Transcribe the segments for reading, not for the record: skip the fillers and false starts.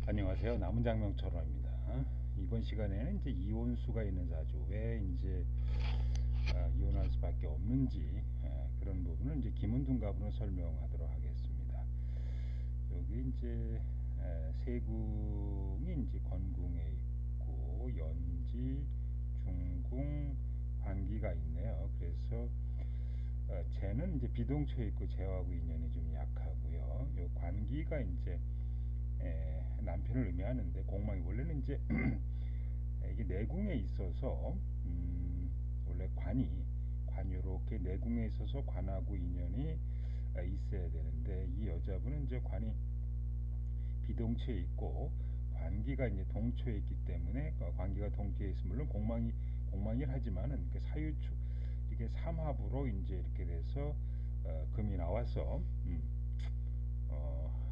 안녕하세요. 남은장명철호입니다. 이번 시간에는 이제 이혼수가 있는 사주, 왜 이제 이혼할 수밖에 없는지 그런 부분을 이제 김은둔갑으로 설명하도록 하겠습니다. 여기 이제 세궁이 이제 건궁에 있고 연지, 중궁, 관기가 있네요. 그래서 재는 이제 비동처에 있고 재하고 인연이 좀 약하고요. 요 관기가 이제 남편을 의미하는데 공망이 원래는 이제 이게 내궁에 있어서 원래 관 요렇게 내궁에 있어서 관하고 인연이 있어야 되는데 이 여자분은 이제 관이 비동처에 있고 관기가 이제 동처에 있기 때문에 관기가 동처에 있으면 물론 공망이긴 하지만은 그 사유축 이게 삼합으로 이제 이렇게 돼서 금이 나와서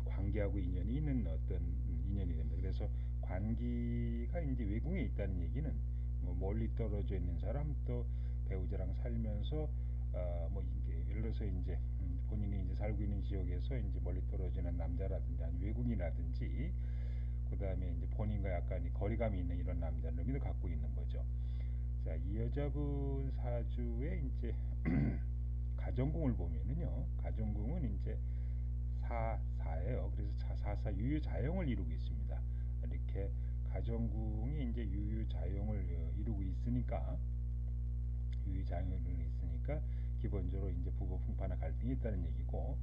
관계하고 인연이 있는 어떤 인연이 됩니다. 그래서 관계가 이제 외궁에 있다는 얘기는 뭐 멀리 떨어져 있는 사람 또 배우자랑 살면서 뭐 예를 들어서 이제 본인이 이제 살고 있는 지역에서 이제 멀리 떨어지는 남자라든지 아니 외국인이라든지 그 다음에 이제 본인과 약간 거리감이 있는 이런 남자를 의미도 갖고 있는 거죠. 자, 이 여자분 사주에 이제 가정궁을 보면은요, 가정궁은 이제 사사예요. 그래서 사사 유유자영을 이루고 있습니다. 이렇게 가정궁이 이제 유유자영을 이루고 있으니까 기본적으로 이제 부부 풍파나 갈등이 있다는 얘기고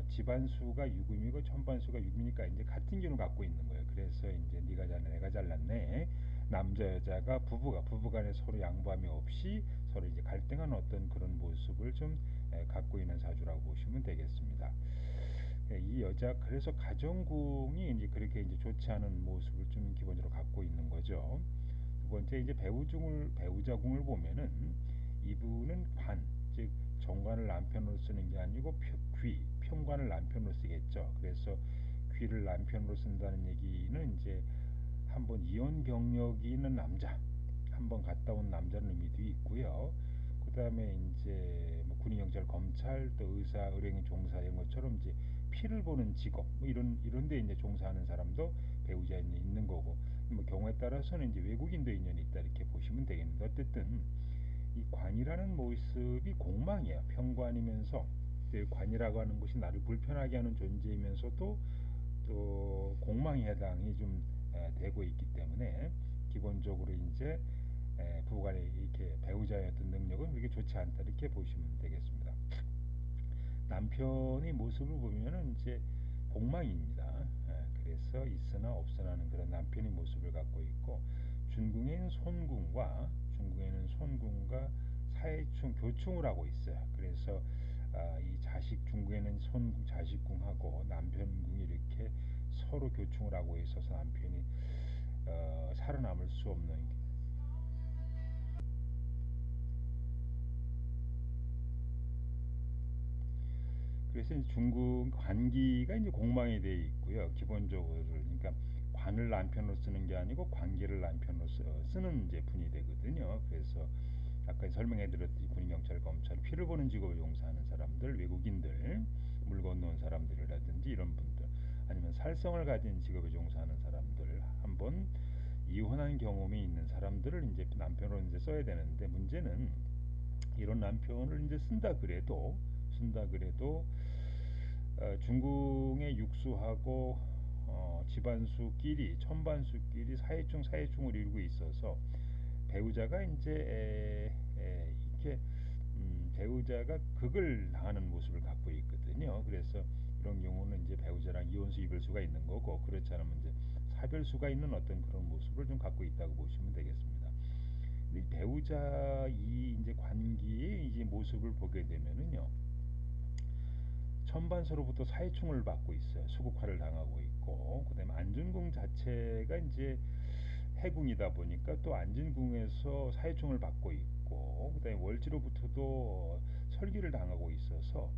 집안수가 유금이고 천반수가 유금이니까 이제 같은 기운을 갖고 있는 거예요. 그래서 이제 네가 잘났네 내가 잘났네 남자 여자가 부부간에 서로 양보함이 없이 서로 이제 갈등하는 어떤 그런 모습을 좀 갖고 있는 사주라고 보시면 되겠습니다. 이 여자 그래서 가정궁이 이제 그렇게 이제 좋지 않은 모습을 좀 기본적으로 갖고 있는 거죠. 두 번째 이제 배우자궁을 보면은 이분은 즉 정관을 남편으로 쓰는 게 아니고 편관을 남편으로 쓰겠죠. 그래서 귀를 남편으로 쓴다는 얘기는 이제 한번 이혼 경력이 있는 남자, 한번 갔다 온 남자는 의미도 있고요. 그 다음에 이제 뭐 군인, 경찰, 검찰, 또 의사, 의뢰인, 종사 이런 것처럼 이제 피를 보는 직업, 뭐 이런데 이제 종사하는 사람도 배우자에 있는 거고, 뭐 경우에 따라서는 이제 외국인도 인연이 있다 이렇게 보시면 되겠는데 어쨌든 이 관이라는 모습이 공망이에요. 편관이면서 관이라고 하는 것이 나를 불편하게 하는 존재이면서도 또 공망에 해당이 좀 되고 있기 때문에 기본적으로 이제 부부간의 이렇게 배우자의 어떤 능력은 그렇게 좋지 않다 이렇게 보시면 되겠습니다. 남편의 모습을 보면은 이제 공망입니다. 그래서 있으나 없으나는 그런 남편의 모습을 갖고 있고 중궁에는 손궁과 사해충 교충을 하고 있어요. 그래서 이 중궁에는 자식궁하고 남편궁이 이렇게 서로 교충을 하고 있어서 남편이 살아남을 수 없는 그래서 이제 중국 관기가 이제 공망이 되어 있고요. 기본적으로 그러니까 관을 남편으로 쓰는 게 아니고 관기를 남편으로 쓰는 이제 분이 되거든요. 그래서 아까 설명해드렸듯이 군인, 경찰, 검찰 피를 보는 직업을 용사하는 사람들, 외국인들, 물 건너온 사람들이라든지 이런 분들, 아니면 살성을 가진 직업에 종사하는 사람들, 한번 이혼한 경험이 있는 사람들을 이제 남편으로 이제 써야 되는데 문제는 이런 남편을 이제 쓴다 그래도 중궁의 육수하고 집안수끼리 천반수끼리 사회충을 이루고 있어서 배우자가 이제 이렇게 배우자가 극을 당하는 모습을 갖고 있거든요. 그래서 이런 경우는 이제 배우자랑 이혼수 이별수가 있는 거고 그렇지 않으면 이제 사별수가 있는 어떤 그런 모습을 좀 갖고 있다고 보시면 되겠습니다. 근데 배우자 이 이제 관계의 이제 모습을 보게 되면은요. 천반서로부터 사회충을 받고 있어요. 수국화를 당하고 있고 그다음에 안진궁 자체가 이제 해궁이다 보니까 또 안진궁에서 사회충을 받고 있고 그다음에 월지로부터도 설기를 당하고 있어서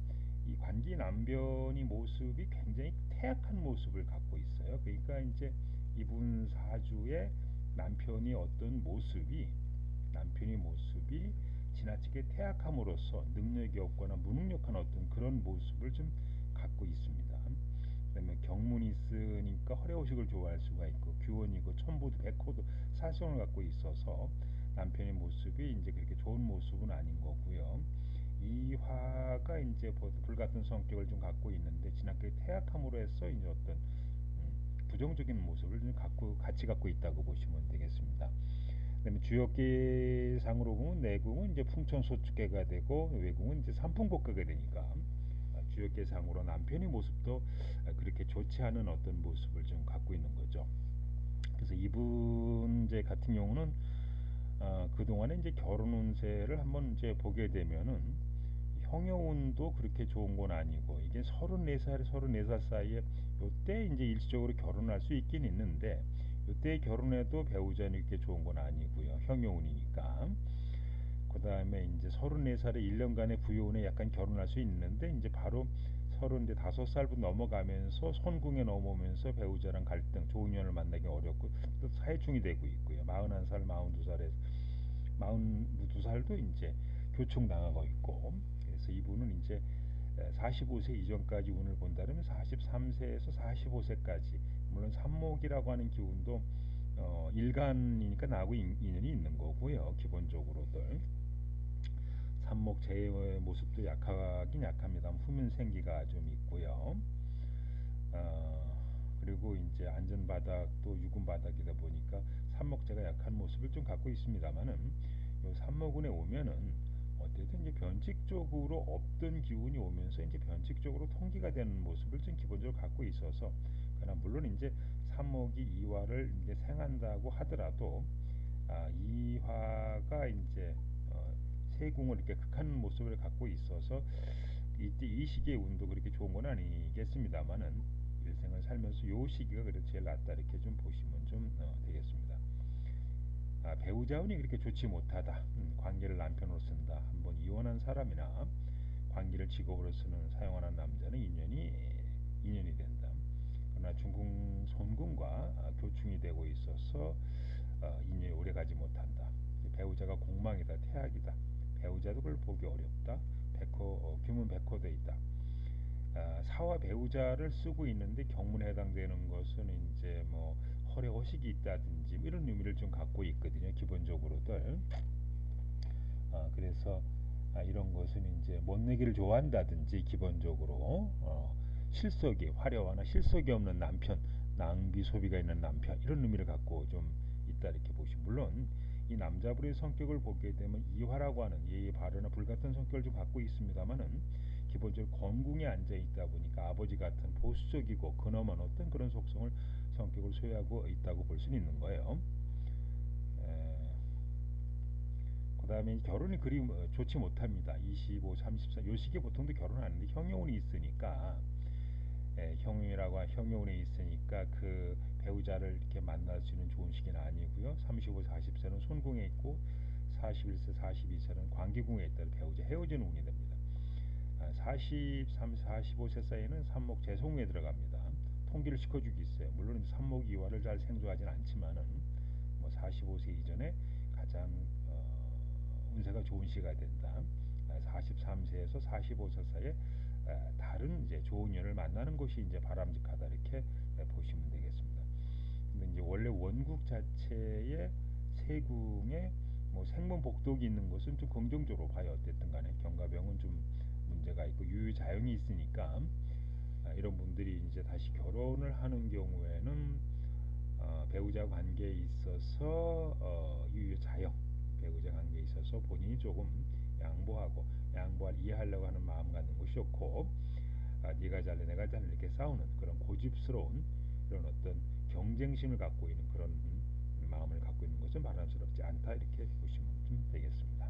이 관기 남변이 모습이 굉장히 태약한 모습을 갖고 있어요. 그러니까 이제 이분 사주의 남편의 모습이 지나치게 태약함으로써 능력이 없거나 무능력한 어떤 그런 모습을 좀 갖고 있습니다. 그다음에 정문이 있으니까 허례호식을 좋아할 수가 있고 규원이고 첨부도 백호도 사성을 갖고 있어서 남편의 모습이 이제 그렇게 좋은 모습은 아닌 거고요. 이 화가 이제 불같은 성격을 좀 갖고 있는데 지나치게 태약함으로 해서 이제 어떤 부정적인 모습을 좀 같이 갖고 있다고 보시면 되겠습니다. 그다음에 주역기상으로 보면 내궁은 이제 풍천소축계가 되고 외궁은 이제 삼풍복가가 되니까 주역계상으로 남편의 모습도 그렇게 좋지 않은 어떤 모습을 좀 갖고 있는 거죠. 그래서 이분 이제 같은 경우는 그동안에 이제 결혼 운세를 한번 이제 보게 되면은 형여운도 그렇게 좋은 건 아니고 이게 34살 사이에 요때 이제 일시적으로 결혼할 수 있긴 있는데 요때 결혼해도 배우자는 이렇게 좋은 건 아니고요. 형여운이니까. 그다음에 이제 34살에 1년간의 부유운에 약간 결혼할 수 있는데 이제 바로 35살부터 넘어가면서 손궁에 넘어오면서 배우자랑 갈등, 좋은 인연을 만나기 어렵고 또 사회충이 되고 있고요. 41살, 42살에서 42살도 이제 교충당하고 있고 그래서 이분은 이제 45세 이전까지 운을 본다면 43세에서 45세까지 물론 삼목이라고 하는 기운도 일간이니까 나하고 인연이 있는 거고요. 기본적으로들 삼목 제의 모습도 약하긴 약합니다. 후면생기가 좀 있고요. 그리고 이제 안전바닥도 유군바닥이다 보니까 삼목제가 약한 모습을 좀 갖고 있습니다만은 요 삼목운에 오면은 어쨌든 이제 변칙적으로 없던 기운이 오면서 이제 변칙적으로 통기가 되는 모습을 좀 기본적으로 갖고 있어서 그러나 물론 이제 삼목이 이화를 이제 생한다고 하더라도 이화가 이제 세궁을 이렇게 극한 모습을 갖고 있어서 이때 이 시기의 운도 그렇게 좋은 건 아니겠습니다만은 일생을 살면서 요 시기가 그래도 제일 낫다 이렇게 좀 보시면 좀 되겠습니다. 배우자 운이 그렇게 좋지 못하다. 관계를 남편으로 쓴다. 한번 이혼한 사람이나 관계를 직업으로 쓰는 사용하는 남자는 인연이 된다. 그러나 중궁 손궁과 교충이 되고 있어서 인연이 오래가지 못한다. 배우자가 공망이다, 태악이다. 배우자도 그걸 보기 어렵다. 규문 백호돼 있다. 사와 배우자를 쓰고 있는데 경문에 해당되는 것은 이제 뭐 허례 허식이 있다든지 뭐 이런 의미를 좀 갖고 있거든요. 기본적으로들. 그래서 이런 것은 이제 못내기를 좋아한다든지 기본적으로 실속이 화려하나 실속이 없는 남편, 낭비 소비가 있는 남편 이런 의미를 갖고 좀 있다 이렇게 보시면 물론 이 남자분의 성격을 보게 되면 이화라고 하는 예의 바르나 불같은 성격을 좀 갖고 있습니다만은 기본적으로 권궁에 앉아 있다 보니까 아버지 같은 보수적이고 근엄한 어떤 그런 성격을 소유하고 있다고 볼 수는 있는 거예요. 그 다음에 결혼이 그리 좋지 못합니다. 25, 34, 요 시기에 보통도 결혼하는데 형용운이 있으니까 형용운에 있으니까 그 배우자를 이렇게 만날 수 있는 좋은 시기는 아니고요. 35, 40세는 손궁에 있고 41세, 42세는 관계궁에 있다는 배우자 헤어지는 운이 됩니다. 43, 45세 사이에는 삼목 재송에 들어갑니다. 통기를 시켜주기 있어요. 물론 삼목 이화를 잘 생소하진 않지만은 뭐 45세 이전에 가장 운세가 좋은 시기가 된다. 43세에서 45세 사이에 다른 이제 좋은 인연을 만나는 것이 이제 바람직하다 이렇게 보시면 되겠습니다. 근데 이제 원래 원국 자체의 세궁에 뭐 생문복독이 있는 것은 좀 긍정적으로 봐요. 어쨌든 간에 경과병은 좀 문제가 있고 유유자영이 있으니까 이런 분들이 이제 다시 결혼을 하는 경우에는 배우자 관계에 있어서 유유자영 배우자 관계에 있어서 본인이 조금 이해하려고 하는 마음 갖는 것이 좋고 네가 잘래 내가 잘래 이렇게 싸우는 그런 고집스러운 이런 어떤 경쟁심을 갖고 있는 그런 마음을 갖고 있는 것은 바람스럽지 않다 이렇게 보시면 좀 되겠습니다.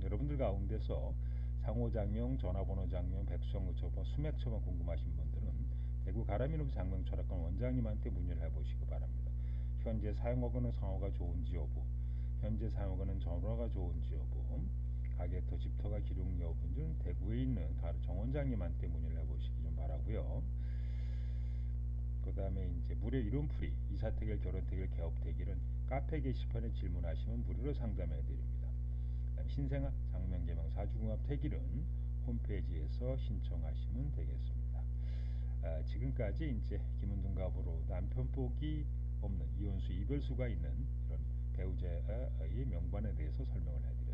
여러분들 가운데서 상호장명, 전화번호장명, 백수정처번, 수맥처번 궁금하신 분들은 대구 가라미룸 장명철학관 원장님한테 문의를 해보시기 바랍니다. 현재 사용하고는 상호가 좋은지 여부, 현재 사용하고는 전화가 좋은지 여부, 가게터, 집터가 기록 여부인 중 대구에 있는 정 원장님한테 문의를 해보시기 좀 바라고요. 그 다음에 이제 무료 이론풀이, 이사택일, 결혼택일, 개업택일은 카페 게시판에 질문하시면 무료로 상담해 드립니다. 신생아 장면개명 사주궁합 태길은 홈페이지에서 신청하시면 되겠습니다. 지금까지 이제 김은중갑으로 남편 복이 없는 이혼수 이별수가 있는 이런 배우자의 명반에 대해서 설명을 해드렸습니다.